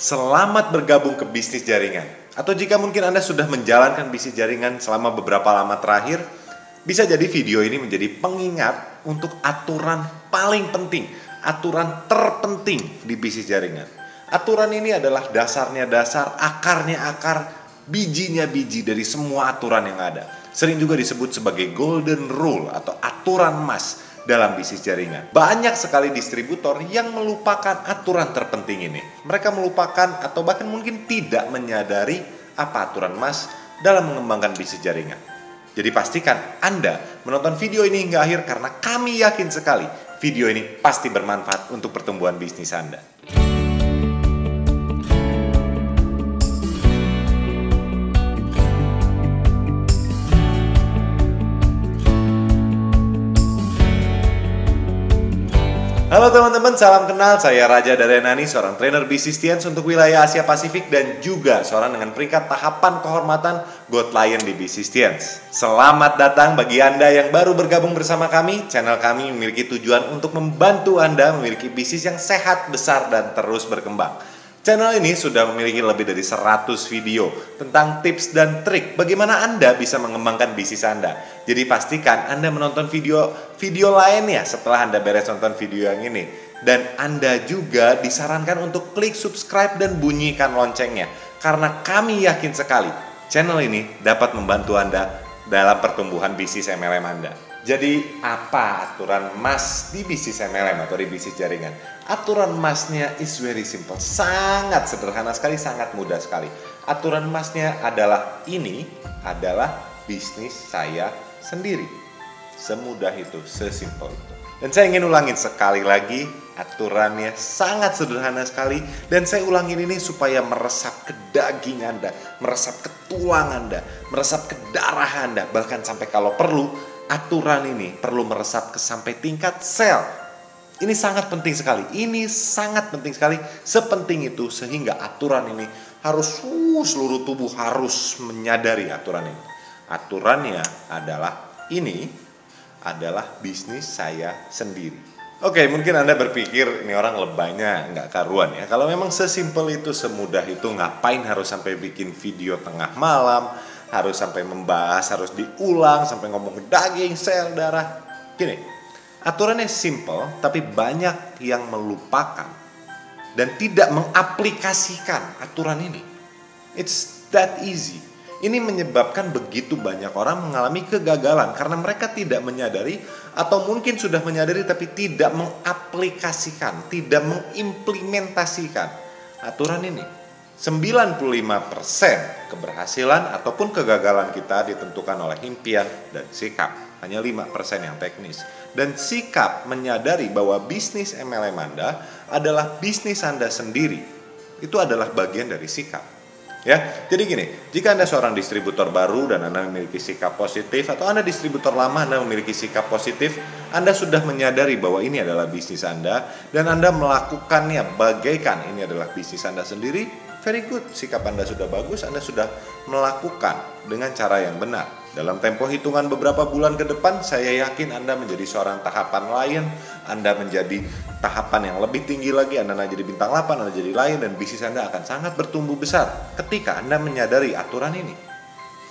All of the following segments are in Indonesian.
Selamat bergabung ke bisnis jaringan. Atau jika mungkin Anda sudah menjalankan bisnis jaringan selama beberapa lama terakhir, bisa jadi video ini menjadi pengingat untuk aturan paling penting, aturan terpenting di bisnis jaringan. Aturan ini adalah dasarnya dasar, akarnya akar, bijinya biji dari semua aturan yang ada. Sering juga disebut sebagai golden rule atau aturan emas dalam bisnis jaringan. Banyak sekali distributor yang melupakan aturan terpenting ini. Mereka melupakan atau bahkan mungkin tidak menyadari apa aturan emas dalam mengembangkan bisnis jaringan. Jadi pastikan Anda menonton video ini hingga akhir karena kami yakin sekali video ini pasti bermanfaat untuk pertumbuhan bisnis Anda. Halo teman-teman, salam kenal. Saya Raja Darenani, seorang trainer bisnis Tiens untuk wilayah Asia Pasifik dan juga seorang dengan peringkat tahapan kehormatan Gold Lion di bisnis Tiens. Selamat datang bagi Anda yang baru bergabung bersama kami. Channel kami memiliki tujuan untuk membantu Anda memiliki bisnis yang sehat, besar, dan terus berkembang. Channel ini sudah memiliki lebih dari 100 video tentang tips dan trik bagaimana Anda bisa mengembangkan bisnis Anda. Jadi pastikan Anda menonton video lainnya setelah Anda beres nonton video yang ini. Dan Anda juga disarankan untuk klik subscribe dan bunyikan loncengnya. Karena kami yakin sekali channel ini dapat membantu Anda dalam pertumbuhan bisnis MLM Anda. Jadi apa aturan emas di bisnis MLM atau di bisnis jaringan? Aturan emasnya is very simple, sangat sederhana sekali, sangat mudah sekali. Aturan emasnya adalah ini adalah bisnis saya sendiri. Semudah itu, sesimpel itu. Dan saya ingin ulangin sekali lagi, aturannya sangat sederhana sekali. Dan saya ulangin ini supaya meresap ke daging Anda, meresap ke tulang Anda, meresap ke darah Anda. Bahkan sampai kalau perlu, aturan ini perlu meresap ke sampai tingkat sel. Ini sangat penting sekali. Ini sangat penting sekali. Sepenting itu sehingga aturan ini harus seluruh tubuh harus menyadari aturan ini. Aturannya adalah ini adalah bisnis saya sendiri. Oke, mungkin Anda berpikir ini orang lebaynya nggak karuan ya. Kalau memang sesimpel itu, semudah itu, ngapain harus sampai bikin video tengah malam, harus sampai membahas, harus diulang, sampai ngomong daging, sel, darah. Gini, aturannya simple, tapi banyak yang melupakan dan tidak mengaplikasikan aturan ini. It's that easy. Ini menyebabkan begitu banyak orang mengalami kegagalan karena mereka tidak menyadari atau mungkin sudah menyadari tapi tidak mengaplikasikan, tidak mengimplementasikan aturan ini. 95% keberhasilan ataupun kegagalan kita ditentukan oleh impian dan sikap. Hanya 5% yang teknis. Dan sikap menyadari bahwa bisnis MLM Anda adalah bisnis Anda sendiri. Itu adalah bagian dari sikap. Ya, jadi gini, jika Anda seorang distributor baru dan Anda memiliki sikap positif, atau Anda distributor lama Anda memiliki sikap positif, Anda sudah menyadari bahwa ini adalah bisnis Anda dan Anda melakukannya bagaikan ini adalah bisnis Anda sendiri. Very good, sikap Anda sudah bagus, Anda sudah melakukan dengan cara yang benar. Dalam tempo hitungan beberapa bulan ke depan, saya yakin Anda menjadi seorang tahapan Lion, Anda menjadi tahapan yang lebih tinggi lagi, Anda jadi bintang 8, Anda jadi Lion, dan bisnis Anda akan sangat bertumbuh besar ketika Anda menyadari aturan ini.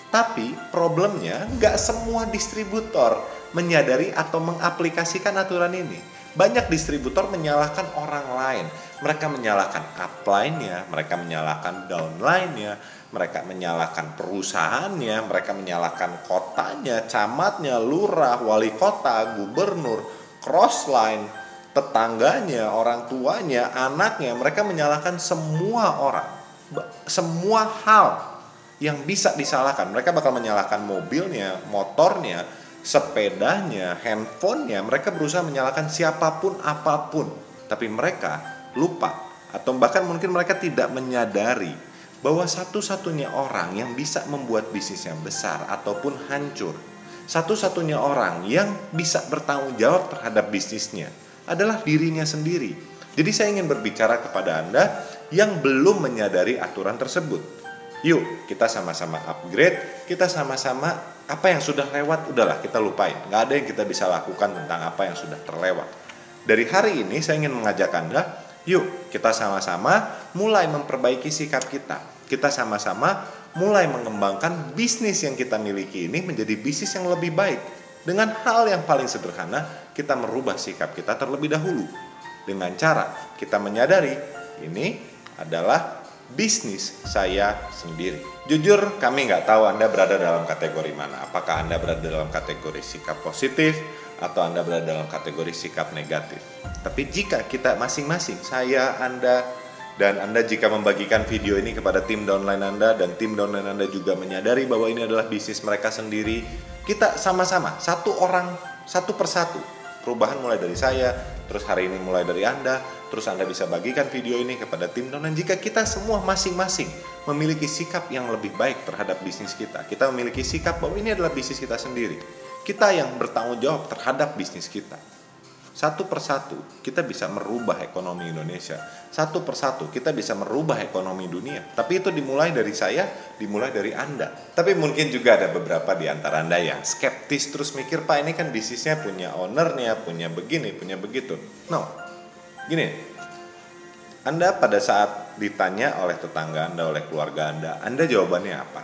Tapi problemnya nggak semua distributor menyadari atau mengaplikasikan aturan ini. Banyak distributor menyalahkan orang lain. Mereka menyalahkan upline-nya, mereka menyalahkan downline-nya, mereka menyalahkan perusahaannya, mereka menyalahkan kotanya, camatnya, lurah, wali kota, gubernur, crossline, tetangganya, orang tuanya, anaknya. Mereka menyalahkan semua orang, semua hal yang bisa disalahkan. Mereka bakal menyalahkan mobilnya, motornya, sepedanya, handphonenya. Mereka berusaha menyalahkan siapapun, apapun. Tapi mereka lupa atau bahkan mungkin mereka tidak menyadari bahwa satu-satunya orang yang bisa membuat bisnis yang besar ataupun hancur, satu-satunya orang yang bisa bertanggung jawab terhadap bisnisnya adalah dirinya sendiri. Jadi saya ingin berbicara kepada Anda yang belum menyadari aturan tersebut. Yuk kita sama-sama upgrade, kita sama-sama apa yang sudah lewat udahlah kita lupain. Gak ada yang kita bisa lakukan tentang apa yang sudah terlewat. Dari hari ini saya ingin mengajak Anda, yuk kita sama-sama mulai memperbaiki sikap kita. Kita sama-sama mulai mengembangkan bisnis yang kita miliki ini menjadi bisnis yang lebih baik. Dengan hal yang paling sederhana, kita merubah sikap kita terlebih dahulu. Dengan cara kita menyadari ini adalah bisnis saya sendiri. Jujur, kami nggak tahu Anda berada dalam kategori mana. Apakah Anda berada dalam kategori sikap positif atau Anda berada dalam kategori sikap negatif. Tapi jika kita masing-masing, saya, Anda, dan Anda jika membagikan video ini kepada tim downline Anda dan tim downline Anda juga menyadari bahwa ini adalah bisnis mereka sendiri, kita sama-sama, satu orang, satu persatu. Perubahan mulai dari saya, terus hari ini mulai dari Anda, terus Anda bisa bagikan video ini kepada tim downline. Jika kita semua masing-masing memiliki sikap yang lebih baik terhadap bisnis kita, kita memiliki sikap bahwa ini adalah bisnis kita sendiri, kita yang bertanggung jawab terhadap bisnis kita. Satu persatu kita bisa merubah ekonomi Indonesia. Satu persatu kita bisa merubah ekonomi dunia. Tapi itu dimulai dari saya, dimulai dari Anda. Tapi mungkin juga ada beberapa di antara Anda yang skeptis terus mikir, Pak ini kan bisnisnya punya ownernya, punya begini, punya begitu. No, gini, Anda pada saat ditanya oleh tetangga Anda, oleh keluarga Anda jawabannya apa?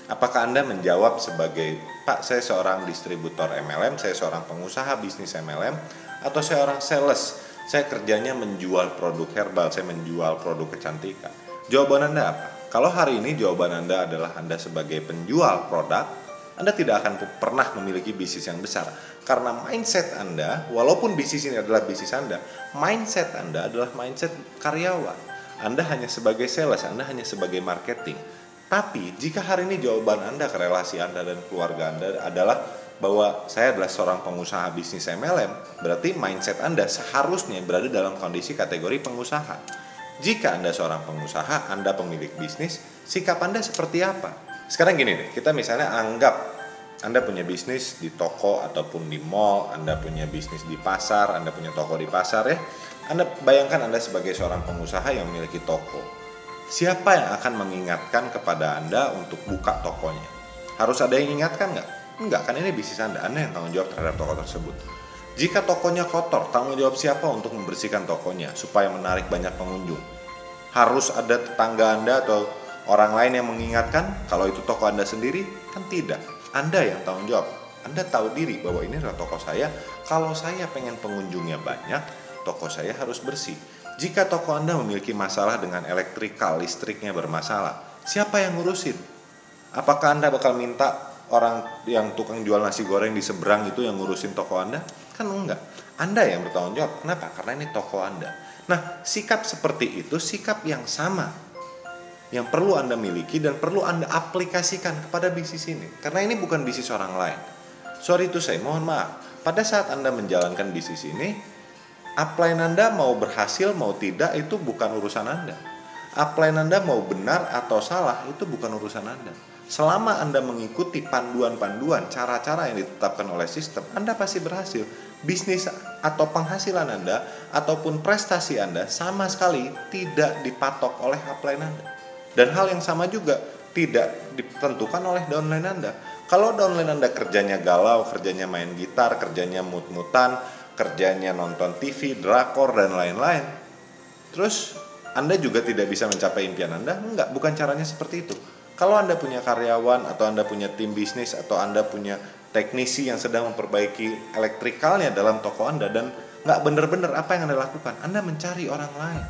Apakah Anda menjawab sebagai, Pak saya seorang distributor MLM, saya seorang pengusaha bisnis MLM, atau saya orang sales, saya kerjanya menjual produk herbal, saya menjual produk kecantikan. Jawaban Anda apa? Kalau hari ini jawaban Anda adalah Anda sebagai penjual produk, Anda tidak akan pernah memiliki bisnis yang besar. Karena mindset Anda, walaupun bisnis ini adalah bisnis Anda, mindset Anda adalah mindset karyawan. Anda hanya sebagai sales, Anda hanya sebagai marketing. Tapi jika hari ini jawaban Anda ke relasi Anda dan keluarga Anda adalah bahwa saya adalah seorang pengusaha bisnis MLM, berarti mindset Anda seharusnya berada dalam kondisi kategori pengusaha. Jika Anda seorang pengusaha, Anda pemilik bisnis, sikap Anda seperti apa? Sekarang gini deh, kita misalnya anggap Anda punya bisnis di toko ataupun di mall, Anda punya bisnis di pasar, Anda punya toko di pasar ya. Anda bayangkan Anda sebagai seorang pengusaha yang memiliki toko. Siapa yang akan mengingatkan kepada Anda untuk buka tokonya? Harus ada yang ingatkan nggak? Enggak, kan ini bisnis Anda yang tanggung jawab terhadap toko tersebut. Jika tokonya kotor, tanggung jawab siapa untuk membersihkan tokonya supaya menarik banyak pengunjung? Harus ada tetangga Anda atau orang lain yang mengingatkan kalau itu toko Anda sendiri? Kan tidak, Anda yang tanggung jawab. Anda tahu diri bahwa ini adalah toko saya, kalau saya pengen pengunjungnya banyak, toko saya harus bersih. Jika toko Anda memiliki masalah dengan listriknya bermasalah, siapa yang ngurusin? Apakah Anda bakal minta orang yang tukang jual nasi goreng di seberang itu yang ngurusin toko Anda? Kan enggak. Anda yang bertanggung jawab. Kenapa? Karena ini toko Anda. Nah, sikap seperti itu sikap yang sama yang perlu Anda miliki dan perlu Anda aplikasikan kepada bisnis ini. Karena ini bukan bisnis orang lain. Sorry to say, mohon maaf. Pada saat Anda menjalankan bisnis ini, upline Anda mau berhasil mau tidak itu bukan urusan Anda. Upline Anda mau benar atau salah itu bukan urusan Anda. Selama Anda mengikuti panduan-panduan, cara-cara yang ditetapkan oleh sistem, Anda pasti berhasil. Bisnis atau penghasilan Anda ataupun prestasi Anda sama sekali tidak dipatok oleh upline Anda. Dan hal yang sama juga tidak ditentukan oleh downline Anda. Kalau downline Anda kerjanya galau, kerjanya main gitar, kerjanya mut-mutan, kerjanya nonton TV, drakor, dan lain-lain, terus Anda juga tidak bisa mencapai impian Anda? Enggak, bukan caranya seperti itu. Kalau Anda punya karyawan atau Anda punya tim bisnis atau Anda punya teknisi yang sedang memperbaiki elektrikalnya dalam toko Anda dan nggak benar-benar apa yang Anda lakukan, Anda mencari orang lain.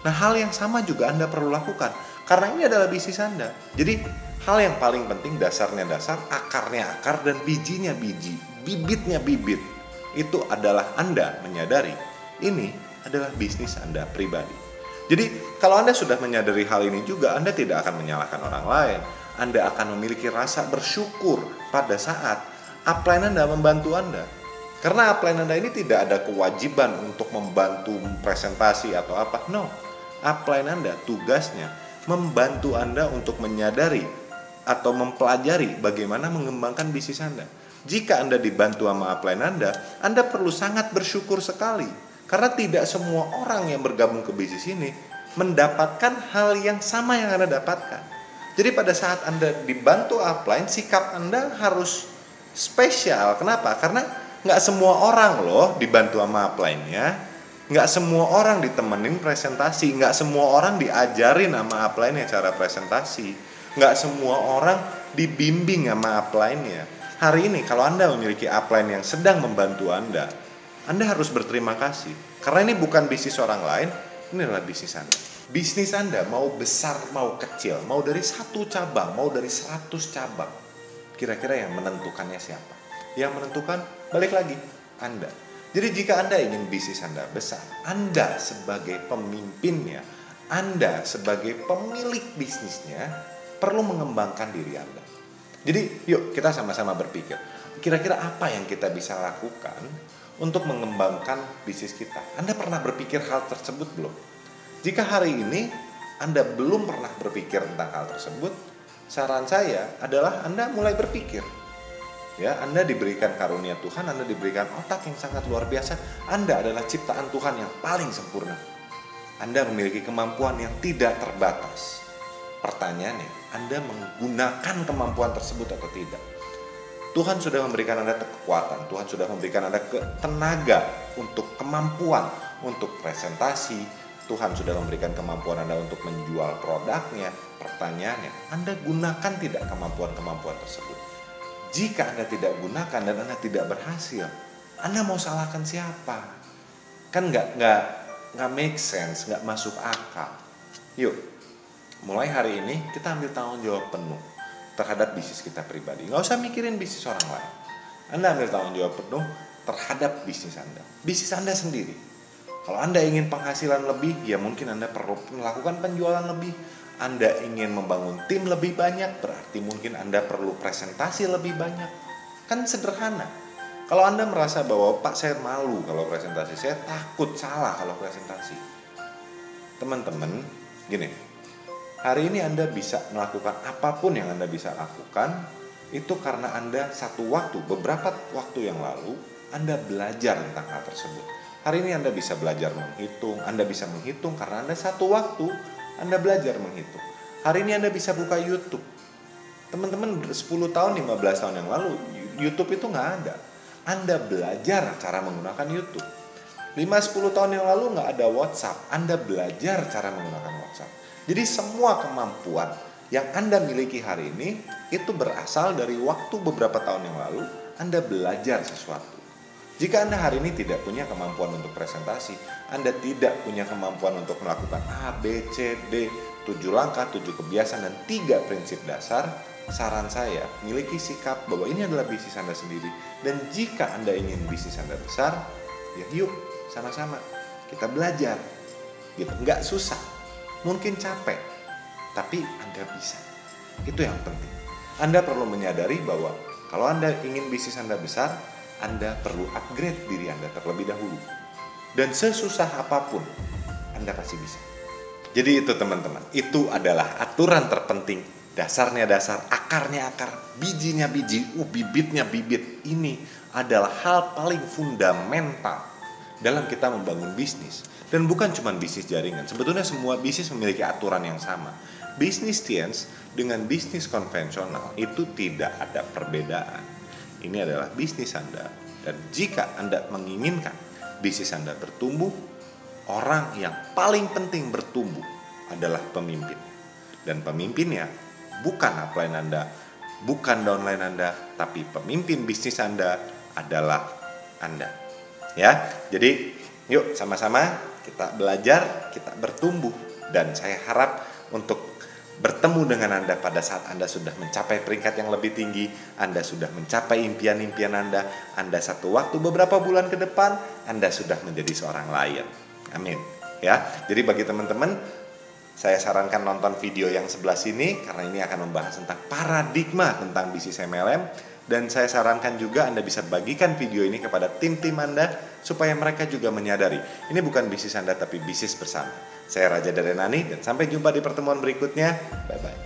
Nah, hal yang sama juga Anda perlu lakukan karena ini adalah bisnis Anda. Jadi hal yang paling penting, dasarnya dasar, akarnya akar, dan bijinya biji, bibitnya bibit, itu adalah Anda menyadari ini adalah bisnis Anda pribadi. Jadi kalau Anda sudah menyadari hal ini juga, Anda tidak akan menyalahkan orang lain. Anda akan memiliki rasa bersyukur pada saat upline Anda membantu Anda. Karena upline Anda ini tidak ada kewajiban untuk membantu presentasi atau apa. No, upline Anda tugasnya membantu Anda untuk menyadari atau mempelajari bagaimana mengembangkan bisnis Anda. Jika Anda dibantu sama upline Anda perlu sangat bersyukur sekali. Karena tidak semua orang yang bergabung ke bisnis ini mendapatkan hal yang sama yang Anda dapatkan. Jadi pada saat Anda dibantu upline, sikap Anda harus spesial. Kenapa? Karena nggak semua orang loh dibantu sama upline-nya Nggak semua orang ditemenin presentasi, nggak semua orang diajarin sama upline-nya cara presentasi, nggak semua orang dibimbing sama upline-nya. Hari ini kalau Anda memiliki upline yang sedang membantu Anda harus berterima kasih. Karena ini bukan bisnis orang lain, ini adalah bisnis Anda. Bisnis Anda mau besar, mau kecil, mau dari 1 cabang, mau dari 100 cabang. Kira-kira yang menentukannya siapa? Yang menentukan, balik lagi, Anda. Jadi jika Anda ingin bisnis Anda besar, Anda sebagai pemimpinnya, Anda sebagai pemilik bisnisnya, perlu mengembangkan diri Anda. Jadi yuk kita sama-sama berpikir, kira-kira apa yang kita bisa lakukan untuk mengembangkan bisnis kita? Anda pernah berpikir hal tersebut belum? Jika hari ini Anda belum pernah berpikir tentang hal tersebut, saran saya adalah Anda mulai berpikir. Ya, Anda diberikan karunia Tuhan, Anda diberikan otak yang sangat luar biasa. Anda adalah ciptaan Tuhan yang paling sempurna. Anda memiliki kemampuan yang tidak terbatas. Pertanyaannya, Anda menggunakan kemampuan tersebut atau tidak? Tuhan sudah memberikan Anda kekuatan, Tuhan sudah memberikan Anda tenaga untuk kemampuan, untuk presentasi. Tuhan sudah memberikan kemampuan Anda untuk menjual produknya. Pertanyaannya, Anda gunakan tidak kemampuan-kemampuan tersebut? Jika Anda tidak gunakan dan Anda tidak berhasil, Anda mau salahkan siapa? Kan nggak make sense, nggak masuk akal. Yuk, mulai hari ini kita ambil tanggung jawab penuh terhadap bisnis kita pribadi. Nggak usah mikirin bisnis orang lain. Anda ambil tanggung jawab penuh terhadap bisnis Anda. Bisnis Anda sendiri. Kalau Anda ingin penghasilan lebih, ya mungkin Anda perlu melakukan penjualan lebih. Anda ingin membangun tim lebih banyak, berarti mungkin Anda perlu presentasi lebih banyak. Kan sederhana. Kalau Anda merasa bahwa, Pak, saya malu kalau presentasi, saya takut salah kalau presentasi. Teman-teman, gini, hari ini Anda bisa melakukan apapun yang Anda bisa lakukan, itu karena Anda beberapa waktu yang lalu, Anda belajar tentang hal tersebut. Hari ini Anda bisa belajar menghitung, Anda bisa menghitung karena Anda satu waktu Anda belajar menghitung. Hari ini Anda bisa buka YouTube. Teman-teman 10 tahun, 15 tahun yang lalu, YouTube itu nggak ada. Anda belajar cara menggunakan YouTube. 5-10 tahun yang lalu nggak ada WhatsApp. Anda belajar cara menggunakan WhatsApp. Jadi semua kemampuan yang Anda miliki hari ini, itu berasal dari waktu beberapa tahun yang lalu, Anda belajar sesuatu. Jika Anda hari ini tidak punya kemampuan untuk presentasi, Anda tidak punya kemampuan untuk melakukan A, B, C, D, 7 langkah, 7 kebiasaan, dan 3 prinsip dasar, saran saya, miliki sikap bahwa ini adalah bisnis Anda sendiri. Dan jika Anda ingin bisnis Anda besar, ya yuk sama-sama kita belajar. Gitu. Nggak susah, mungkin capek, tapi Anda bisa. Itu yang penting. Anda perlu menyadari bahwa kalau Anda ingin bisnis Anda besar, Anda perlu upgrade diri Anda terlebih dahulu. Dan sesusah apapun, Anda pasti bisa. Jadi itu teman-teman, itu adalah aturan terpenting. Dasarnya dasar, akarnya akar, bijinya biji, bibitnya bibit. Ini adalah hal paling fundamental dalam kita membangun bisnis. Dan bukan cuma bisnis jaringan, sebetulnya semua bisnis memiliki aturan yang sama. Bisnis Tiens dengan bisnis konvensional itu tidak ada perbedaan. Ini adalah bisnis Anda. Dan jika Anda menginginkan bisnis Anda bertumbuh, orang yang paling penting bertumbuh adalah pemimpin. Dan pemimpinnya bukan upline Anda, bukan downline Anda, tapi pemimpin bisnis Anda adalah Anda. Ya, jadi yuk sama-sama kita belajar, kita bertumbuh. Dan saya harap untuk bertemu dengan Anda pada saat Anda sudah mencapai peringkat yang lebih tinggi, Anda sudah mencapai impian-impian Anda satu waktu beberapa bulan ke depan, Anda sudah menjadi seorang lion. Amin. Ya, jadi bagi teman-teman, saya sarankan nonton video yang sebelah sini karena ini akan membahas tentang paradigma tentang bisnis MLM. Dan saya sarankan juga Anda bisa bagikan video ini kepada tim-tim Anda supaya mereka juga menyadari ini bukan bisnis Anda tapi bisnis bersama. Saya Raja Darenani dan sampai jumpa di pertemuan berikutnya. Bye-bye.